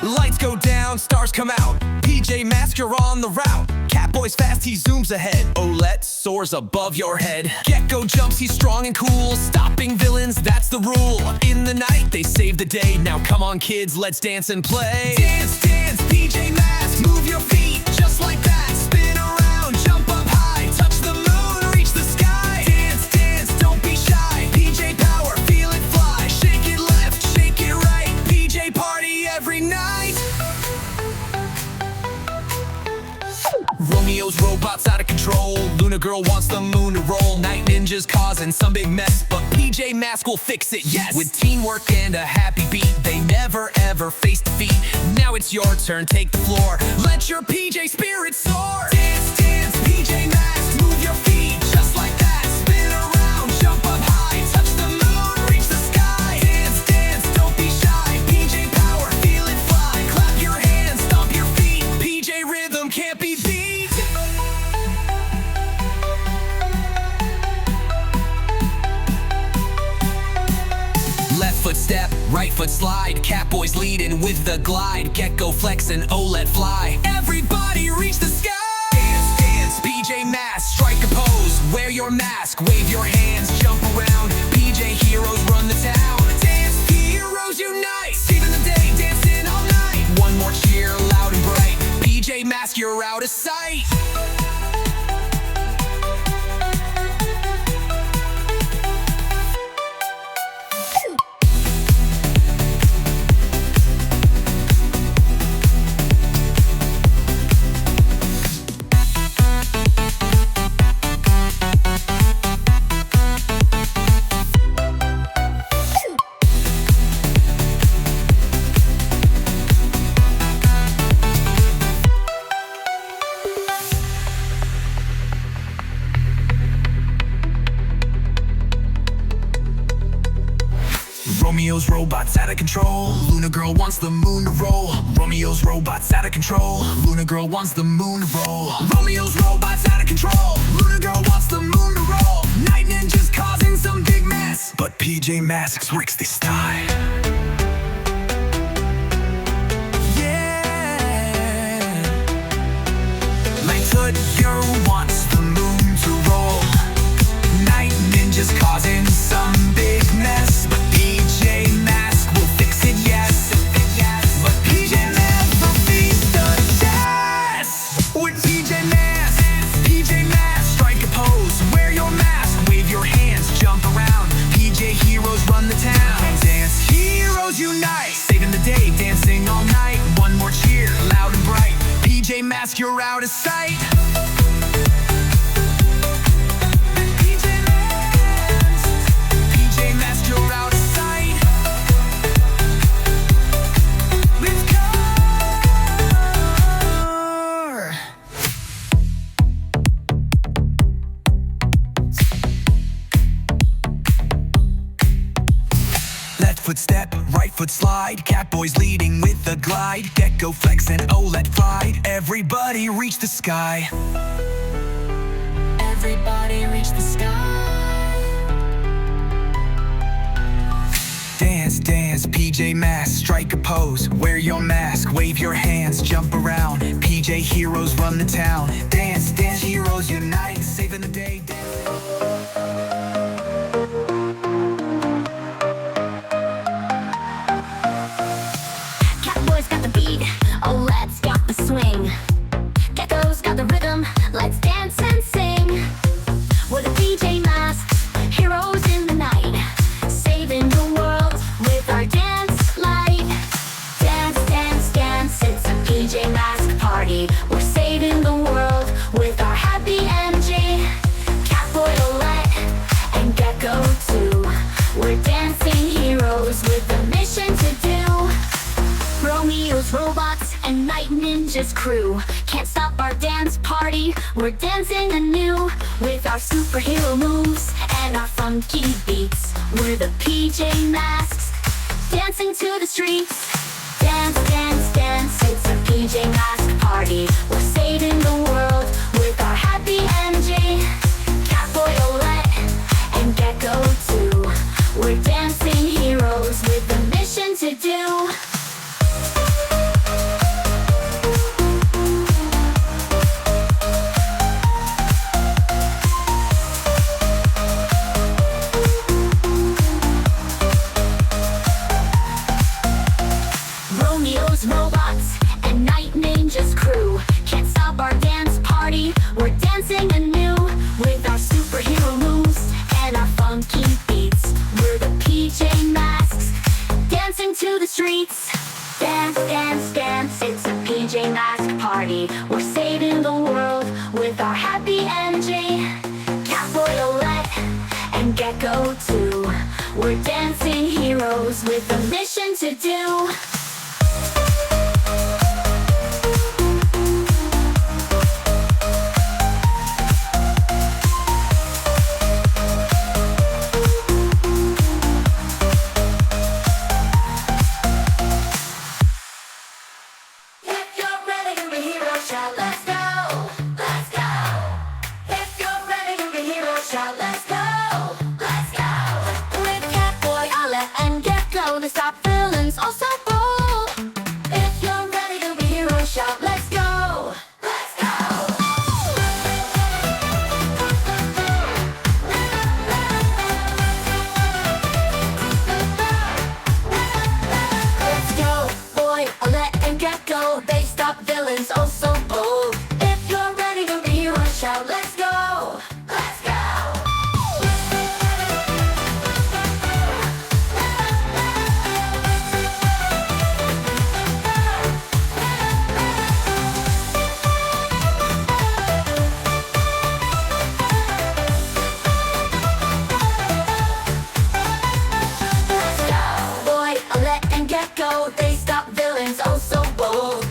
go! Lights go down, stars come out. PJ Masks, you're on the route. Catboy's fast, he zooms ahead. Owlette soars above your head. Gekko jumps, he's strong and cool. Stopping villains, that's the rule. In the night, they save the day. Now come on kids, let's dance and play. Dance, dance, PJ Masks, move your feet just like that. Spin around, jump up high, touch the moon, reach the sky. Dance, dance, don't be shy. PJ power, feel it fly. Shake it left, shake it right. PJ party every night. Romeo's robots out of control. Luna Girl wants the moon to roll. Night ninjas causing some big mess, but PJ Masks will fix it, yes! With teamwork and a happy beat, they never ever face defeat. Now it's your turn, take the floor. Let your PJ spirit soar. Dance, dance, PJ Masks, move your feet just like that. Spin around, jump up high, touch the moon, reach the sky. Dance, dance, don't be shy. PJ power, feel it fly. Clap your hands, stomp your feet. PJ rhythm can't be beat. Left foot step, right foot slide. Catboy's leading with the glide. Gekko flex and Owlette fly. Everybody reach the sky. Dance, dance, PJ Masks, strike a pose. Wear your mask, wave your hands, jump around. PJ heroes run the town. Dance heroes unite, saving the day, dancing all night. One more cheer, loud and bright. PJ Masks, you're out of sight. Romeo's robots out of control. Luna Girl wants the moon to roll. Romeo's robots out of control. Luna Girl wants the moon to roll. Romeo's robots out of control. Luna Girl wants the moon to roll. Night ninjas causing some big mess, but PJ Masks works this time. Yeah. Lightfoot Girl wants the moon to roll. Night ninjas causing some big mess, but PJ Masks will fix it, yes. But PJ never beats the test. With PJ Masks, strike a pose. Wear your mask, wave your hands, jump around. PJ heroes run the town. Dance heroes unite, saving the day, dancing all night. One more cheer, loud and bright. PJ Masks, you're out of sight. Foot step, right foot slide. Catboy's leading with the glide. Gekko flex and Owlette fly. Everybody reach the sky. Everybody reach the sky. Dance, dance, PJ Masks, strike a pose. Wear your mask, wave your hands, jump around. PJ heroes run the town. Dance, dance, heroes unite, saving the day. Owlette's got the swing. Gekko's got the rhythm. Let's dance and sing. We're the PJ Masks, heroes in the night, saving the world with our dance light. Dance, dance, dance, it's a PJ Masks party. We're saving the world with our happy energy. Catboy, Owlette, and Gekko too. We're dancing heroes with a mission to do. Romeo's robots and Night Ninja's crew can't stop our dance party. We're dancing anew with our superhero moves and our funky beats. We're the PJ Masks, dancing to the streets. Dance, dance, dance, it's a PJ Masks party. We're saving the world with our happy energy. Catboy, Owlette, and Gekko too. We're dancing heroes with a mission to do. to the streets. Dance, dance, dance, it's a PJ Masks party. We're saving the world with our happy energy. Catboy, Owlette, and Gekko too. We're dancing heroes with a mission to do. Shout, let's go, let's go. If you're ready to be heroes, shout, let's go, let's go. With Catboy, Owlette, and Gekko, to stop villains, also bold. If you're ready to be heroes, shout, let's go, let's go. Let's go, boy, Owlette, and Gekko, they stop villains, also bold. If you're ready to be heroes, shout, let's go, let's go. Let's go, boy, Owlette, and Gekko, they stop villains, oh so bold.